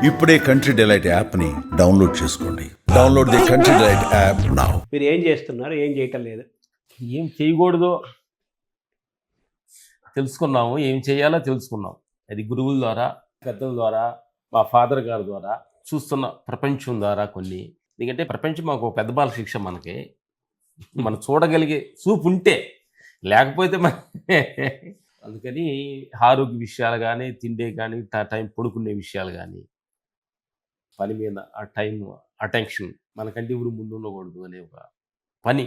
ఇప్పుడే country delight యాప్ని download చేసుకోండి. Download the country delight app now. మీరు ఏం చేస్తున్నారు, ఏం చేయటం లేదు? ఏం చేయకూడదో తెలుసుకున్నాము, ఏం చేయాలో తెలుసుకున్నాం. అది గురువుల ద్వారా, పెద్దల ద్వారా, మా ఫాదర్ గారి ద్వారా, చూస్తున్న ప్రపంచం ద్వారా కొన్ని. ఎందుకంటే ప్రపంచం మాకు ఒక పెద్ద బాల శిక్ష. మనకి మనం చూడగలిగే చూపు ఉంటే, లేకపోతే మన అందుకని ఆరోగ్య విషయాలు కానీ, తిండే కానీ, టైం పడుకునే విషయాలు కానీ, పని మీద ఆ టైం అటెన్షన్ మనకంటే ఊరు ముందు ఉండకూడదు అనే ఒక పని.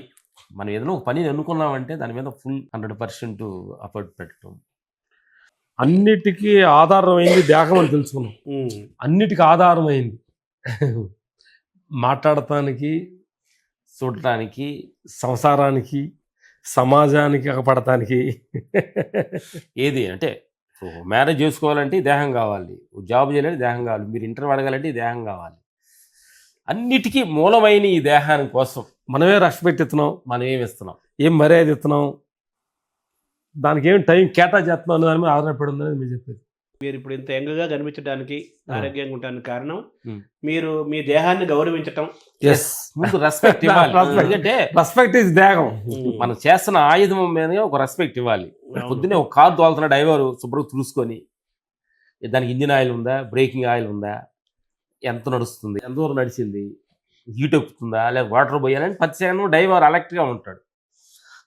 మనం ఏదైనా ఒక పని అనుకున్నామంటే దాని మీద ఫుల్ 100% ఎఫర్ట్ పెట్టడం. అన్నిటికీ ఆధారమైంది దేహం అని తెలుసుకున్నాం. అన్నిటికీ ఆధారమైంది మాట్లాడటానికి, చూడటానికి, సంసారానికి, సమాజానికి అగపడటానికి. ఏది అంటే మ్యారేజ్ చేసుకోవాలంటే దేహం కావాలి, జాబ్ చేయాలంటే దేహం కావాలి, మీరు ఇంటర్వ్యూ అడగాలంటే ఈ దేహం కావాలి. అన్నిటికీ మూలమైన ఈ దేహాని కోసం మనమే రష్ పెట్టిస్తున్నాం, మనం ఏమి ఇస్తున్నాం, ఏం మర్యాద ఇస్తున్నాం, దానికి ఏం టైం కేటాయిస్తున్నాం అనే దాని మీద ఆధారపడి ఉందని మీరు చెప్పేది. మీరు ఇప్పుడు ఇంత యంగ్గా కనిపించడానికి, ఆరోగ్యంగా ఉండడానికి కారణం Hmm. మీరు మీ దేహాన్ని గౌరవించటం. ముందు రెస్పెక్ట్ ఇవ్వాలి. ఎందుకంటే రెస్పెక్ట్ ఇస్ దేహం. మనం చేస్తున్న ఆయుధం మీద ఒక రెస్పెక్ట్ ఇవ్వాలి. పొద్దున్నే ఒక కారు తోలుతున్న డ్రైవర్ శుభ్రంగా చూసుకొని దానికి ఇంజిన్ ఆయిల్ ఉందా, బ్రేకింగ్ ఆయిల్ ఉందా, ఎంత నడుస్తుంది, ఎంత దూరం నడిచింది, హీట్ ఎక్కుతుందా, లేదా వాటర్ పోయాలని ప్రతి సెకండ్ డ్రైవర్ అలర్ట్గా ఉంటాడు.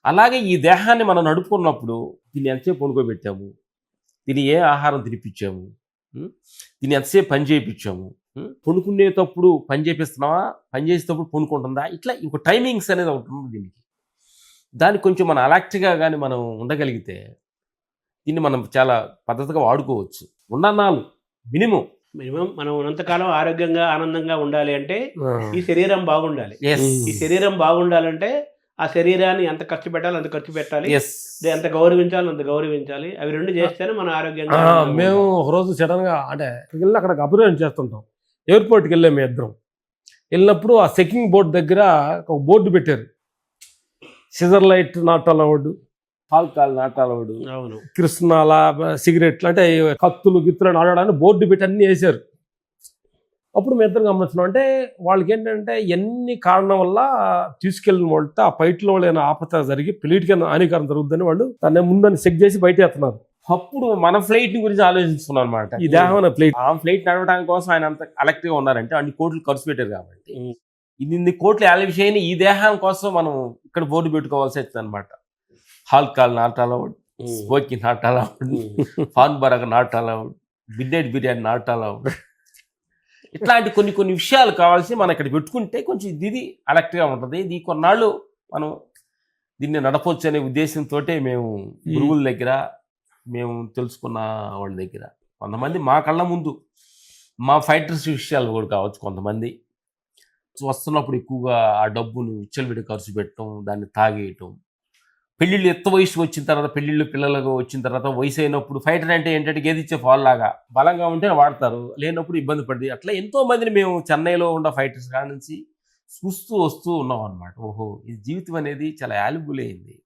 అలాగే ఈ దేహాన్ని మనం నడుపుకున్నప్పుడు దీన్ని ఎంతసేపు పడుకోబెట్టాము, దీన్ని ఏ ఆహారం తినిపించాము, దీన్ని ఎంతసేపు పని చేయించాము, పడుకునేటప్పుడు పని చేపిస్తున్నావా, పని చేసేటప్పుడు పడుకుంటుందా, ఇట్లా ఇంకో టైమింగ్స్ అనేది ఒకటి ఉంది దీనికి. దానికి కొంచెం మనం అలర్ట్గా కానీ మనం ఉండగలిగితే దీన్ని మనం చాలా పద్ధతిగా వాడుకోవచ్చు. ఉండన్నాళ్ళు మినిమం మనం ఉన్నంతకాలం ఆరోగ్యంగా, ఆనందంగా ఉండాలి అంటే ఈ శరీరం బాగుండాలి. ఈ శరీరం బాగుండాలంటే ఆ శరీరాన్ని ఎంత ఖర్చు పెట్టాలి అంత ఖర్చు పెట్టాలి, ఎంత గౌరవించాలి అంత గౌరవించాలి. అవి రెండు చేస్తేనే మనం ఆరోగ్యంగా. మేము ఒకరోజు సడన్ గా అంటే వెళ్ళి అక్కడ అబ్జర్వ్ చేస్తుంటాం. ఎయిర్పోర్ట్కి వెళ్ళాం మేము ఇద్దరం. వెళ్ళినప్పుడు ఆ చెకింగ్ బోర్డు దగ్గర ఒక బోర్డు పెట్టారు, scissor light not allowed, alcohol not allowed, అవును, కృష్ణాల సిగరెట్లు అంటే కత్తులు గిత్తులు ఆడడానికి బోర్డు పెట్టి అన్ని వేసారు. అప్పుడు మేము ఇద్దరం గమనించినాం, అంటే వాళ్ళకి ఏంటంటే ఎన్ని కారణం వల్ల తీసుకెళ్ళిన వాళ్ళతో ఆ బయటలో వాళ్ళైనా ఆపత జరిగి పెళ్లిటికి హానికరం జరుగుతుందని వాళ్ళు దాన్ని ముందని చెక్ చేసి బయట వేస్తున్నారు. అప్పుడు మన ఫ్లైట్ గురించి ఆలోచిస్తున్నాం అనమాట. ఈ దేహం ఫ్లైట్, ఆ ఫ్లైట్ నడవడానికి కోసం ఆయన అంత అలర్ట్గా ఉన్నారంటే అన్ని కోట్లు ఖర్చు పెట్టారు కాబట్టి ఇన్ని కోట్లు ఆలస్యమైన ఈ దేహం కోసం మనం ఇక్కడ బోర్డు పెట్టుకోవాల్సి వచ్చింది అనమాట. Alcohol not allowed, smoking not allowed, Pan Parag not allowed, బిడ్డెడ్ బిర్యానీ నాట్ అలౌడ్. ఇట్లాంటి కొన్ని విషయాలు కావాల్సి మనం ఇక్కడ పెట్టుకుంటే కొంచెం ఇది అలర్ట్గా ఉంటుంది. ఇది కొన్నాళ్ళు మనం దీన్ని నడపవచ్చు అనే ఉద్దేశంతో మేము గురువుల దగ్గర, మేము తెలుసుకున్న వాళ్ళ దగ్గర, కొంతమంది మా కళ్ళ ముందు మా ఫైటర్స్ విషయాలు కూడా కావచ్చు, కొంతమంది వస్తున్నప్పుడు ఎక్కువగా ఆ డబ్బును విచ్చలవిడి ఖర్చు పెట్టడం, దాన్ని తాగేయటం, పెళ్ళిళ్ళు ఎత్త వయసు వచ్చిన తర్వాత, పెళ్ళిళ్ళు పిల్లలకు వచ్చిన తర్వాత, వయసు అయినప్పుడు ఫైటర్ అంటే ఏంటంటే గేదిచ్చే ఫాల్ లాగా బలంగా ఉంటే వాడతారు, లేనప్పుడు ఇబ్బంది పడింది. అట్లా ఎంతో మందిని మేము చెన్నైలో ఉన్న ఫైటర్స్ కాడ నుంచి చూస్తూ వస్తూ ఉన్నాం అనమాట. ఓహో, ఈ జీవితం అనేది చాలా వాల్యుబుల్ అయింది,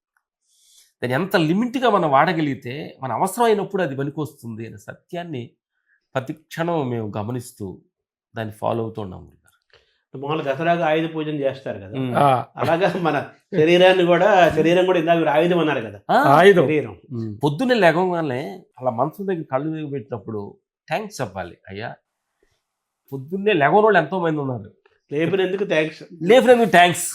దాన్ని ఎంత లిమిట్గా మనం వాడగలిగితే మన అవసరం అయినప్పుడు అది పనికొస్తుంది అనే సత్యాన్ని ప్రతి క్షణం మేము గమనిస్తూ దాన్ని ఫాలో అవుతూ ఉన్నాము. మామూలు దసరాగా ఆయుధ పూజన చేస్తారు కదా, అలాగా మన శరీరం కూడా ఇందాక మీరు ఆయుధం అన్నారు కదా, ఆయుధం. శరీరం పొద్దున్నే లేవగానే అలా మనసు దగ్గర కళ్ళు దగ్గర పెట్టినప్పుడు థ్యాంక్స్ చెప్పాలి. అయ్యా, పొద్దున్నే లేవని వాళ్ళు ఎంతో మంది ఉన్నారు, లేపినందుకు థ్యాంక్స్, లేపినందుకు థ్యాంక్స్.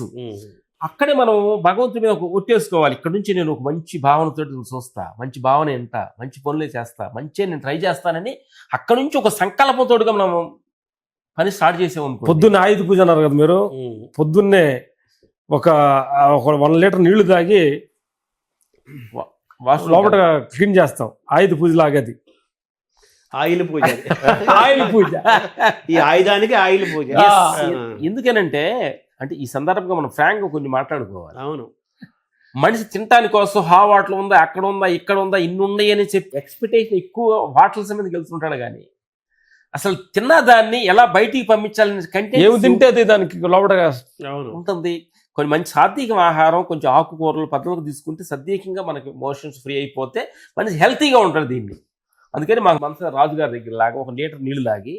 అక్కడే మనం భగవంతుడి మీద ఒట్టేసుకోవాలి, ఇక్కడ నుంచి నేను ఒక మంచి భావనతో చూస్తా, మంచి భావన ఎంత, మంచి పనులే చేస్తా, మంచిగా నేను ట్రై చేస్తానని అక్కడ నుంచి ఒక సంకల్పంతోడుగా మనం పని స్టార్ట్ చేసామనుకో. పొద్దున్నే ఆయుధ పూజ అన్నారు కదా మీరు. పొద్దున్నే ఒక 1 లీటర్ నీళ్లు తాగి లోపల క్లీన్ చేస్తాం, ఆయుధ పూజ లాగది. ఆయిల్ పూజ, ఆయుధ పూజ, ఈ ఆయుధానికి ఆయిల్ పూజ. ఎందుకనంటే అంటే ఈ సందర్భంగా మనం ఫ్రాంక్గా కొన్ని మాట్లాడుకోవాలి. అవును, మనిషి తినటాని కోసం వాటర్ ఉందా, అక్కడ ఉందా, ఇక్కడ ఉందా, ఇన్ని ఉన్నాయి అని చెప్పి ఎక్స్పెక్టేషన్ ఎక్కువ వాటర్స్ మీద గెలుస్తుంటాడు. కానీ అసలు తిన్న దాన్ని ఎలా బయటికి పంపించాలని కంటే ఏమి తింటే అది దానికి లోపల ఉంటుంది. కొన్ని మంచి సాత్విక ఆహారం, కొంచెం ఆకుకూరలు పద్ధతులు తీసుకుంటే సద్యకంగా మనకి మోషన్స్ ఫ్రీ అయిపోతే మనిషి హెల్తీగా ఉంటాడు దీన్ని. అందుకని మాకు మనసు రాజుగారి దగ్గర లాగా 1 లీటర్ నీళ్లు తాగి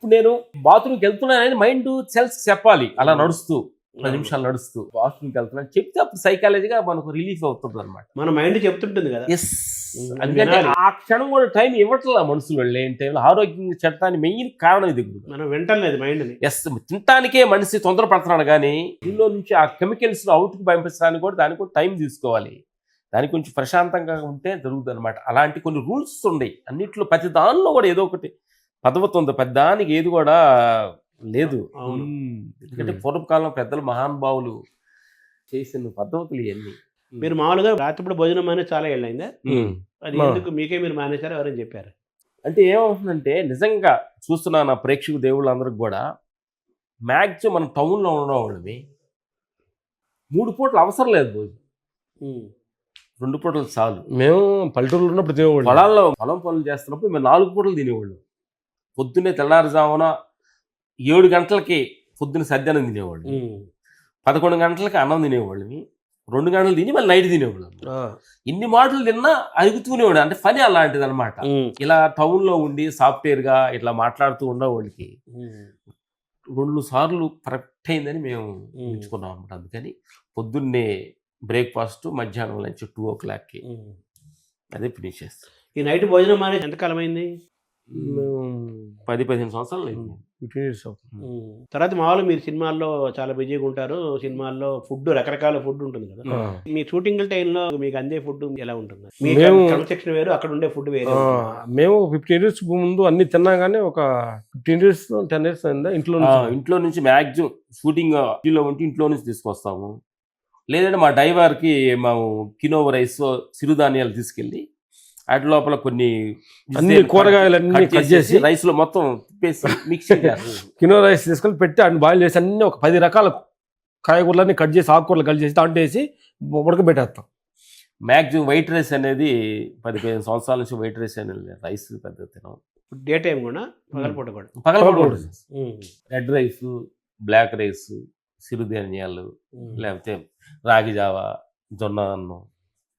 ఇప్పుడు నేను బాత్రూమ్కి వెళ్తున్నానని మైండ్ సెల్స్ చెప్పాలి, అలా నడుస్తూ 10 నిమిషాలు నడుస్తూ బాత్రూమ్కి వెళ్తున్నాను చెప్తే అప్పుడు సైకాలజీగా మనకు రిలీఫ్ అవుతుంది అనమాట. మన మైండ్ చెప్తుంటుంది కదా. అందుకంటే ఆ క్షణం కూడా టైం ఇవ్వట్లా మనుషులు వెళ్ళే టైంలో ఆరోగ్యంగా చెడటానికి మెయిన్ కారణం ఇది. మనం వింటలేదు మైండ్ని. తినటానికే మనిషి తొందరపడుతున్నాడు కానీ దీనిలో నుంచి ఆ కెమికల్స్ అవుట్కి పంపించడానికి కూడా దానికి కూడా టైం తీసుకోవాలి. దానికి కొంచెం ప్రశాంతంగా ఉంటే జరుగుతుంది అనమాట. అలాంటి కొన్ని రూల్స్ ఉన్నాయి అన్నిట్లో, ప్రతి దానిలో కూడా ఏదో ఒకటి పద్ధతి ఉంది, పెద్ద దానికి ఏది కూడా లేదు. ఎందుకంటే పూర్వకాలం పెద్దలు మహానుభావులు చేసిన పద్ధతులు ఇవన్నీ. మీరు మామూలుగా రాత్రిపూట భోజనం అనేది చాలా ఏళ్ళైందా? అది ఎందుకు మీకే మీరు మానేశారు, ఎవరైనా చెప్పారు? అంటే ఏమవుతుందంటే నిజంగా చూస్తున్నా నా ప్రేక్షకు దేవుళ్ళందరికి కూడా మ్యాక్సిమం మనం టౌన్లో ఉండడం వాళ్ళవి 3 పూటలు అవసరం లేదు భోజనం, 2 పూటలు చాలు. మేము పల్లెటూరులో ఉన్నప్పుడు తినేవాళ్ళు, పొలాల్లో పొలం పనులు చేస్తున్నప్పుడు మేము 4 పూటలు తినేవాళ్ళు. పొద్దున్నే తెల్లారుజామున 7 గంటలకి పొద్దున్న సద్యానం తినేవాళ్ళు, 11 గంటలకి అన్నం తినేవాళ్ళని, 2 గంటలు తిని మళ్ళీ నైట్ తినేవాళ్ళం. ఇన్ని మాటలు తిన్నా అరుగుతూనేవాడు. అంటే పని అలాంటిది అనమాట. ఇలా టౌన్లో ఉండి సాఫ్ట్వేర్గా ఇట్లా మాట్లాడుతూ ఉండేవాళ్ళకి 2 సార్లు కరెక్ట్ అయిందని మేము ఎంచుకున్నాం అనమాట. అందుకని పొద్దున్నే బ్రేక్ఫాస్ట్, మధ్యాహ్నం లంచ్ 2 o'clockకి అదే ఫినిష్ చేస్తాం. ఈ నైట్ భోజనం అనేది ఎంతకాలం అయింది? 10-15 సంవత్సరాలు అయింది. 15 years. తర్వాత మామూలు మీరు సినిమాల్లో చాలా బిజీగా ఉంటారు. సినిమాల్లో ఫుడ్ రకరకాల ఫుడ్ ఉంటుంది కదా. మీ షూటింగ్ టైంలో మీకు అందే ఫుడ్ ఎలా ఉంటుంది? మీ క్రమశిక్షణ వేరు, అక్కడ ఉండే ఫుడ్ వేరు. మేము 15 years ముందు అన్ని తిన్నా కానీ ఒక 15 years 10 years అయిందా ఇంట్లో నుంచి మ్యాక్సిమం షూటింగ్ ఉంటే ఇంట్లో నుంచి తీసుకొస్తాము. లేదంటే మా డ్రైవర్కి మేము కినోవ రైస్, సిరుధాన్యాలు తీసుకెళ్ళి వాటి లోపల కొన్ని అన్ని కూరగాయలన్నీ కట్ చేసి రైస్ లో మొత్తం తిప్పేసి మిక్సింగ్ కినో రైస్ తీసుకొని పెట్టి అన్ని బాయిల్ చేసి అన్ని ఒక 10 రకాల కాయగూరలన్నీ కట్ చేసి ఆకుకూరలు కట్ చేసి దాంట్లో వేసి ఉడకబెట్టేస్తాం. మ్యాక్సిమం వైట్ రైస్ అనేది 15 సంవత్సరాల నుంచి వైట్ రైస్ అనేది రైస్ పెద్ద తినాం. డే టైం కూడా పగలపూట కూడా పగలపూట రెడ్ రైస్, బ్లాక్ రైస్, సిరుధాన్యాలు, లేకపోతే రాగి జావా, జొన్న అన్నం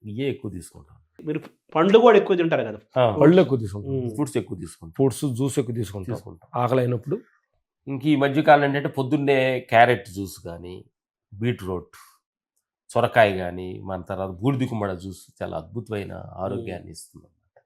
ఇవే ఎక్కువ తీసుకుంటాం. మీరు పండ్లు కూడా ఎక్కువ తింటారు కదా? పళ్ళు ఎక్కువ తీసుకుంటాం, ఫ్రూట్స్ ఎక్కువ తీసుకుంటాం, ఫ్రూట్స్ జ్యూస్ ఎక్కువ తీసుకుంటాం ఆకలి అయినప్పుడు. ఇంక ఈ మధ్యకాలం ఏంటంటే పొద్దున్నే క్యారెట్ జ్యూస్ కానీ, బీట్రూట్, సొరకాయ కానీ, మన తర్వాత బూడిద గుమ్మడి జ్యూస్ చాలా అద్భుతమైన ఆరోగ్యాన్ని ఇస్తుంది అన్నమాట.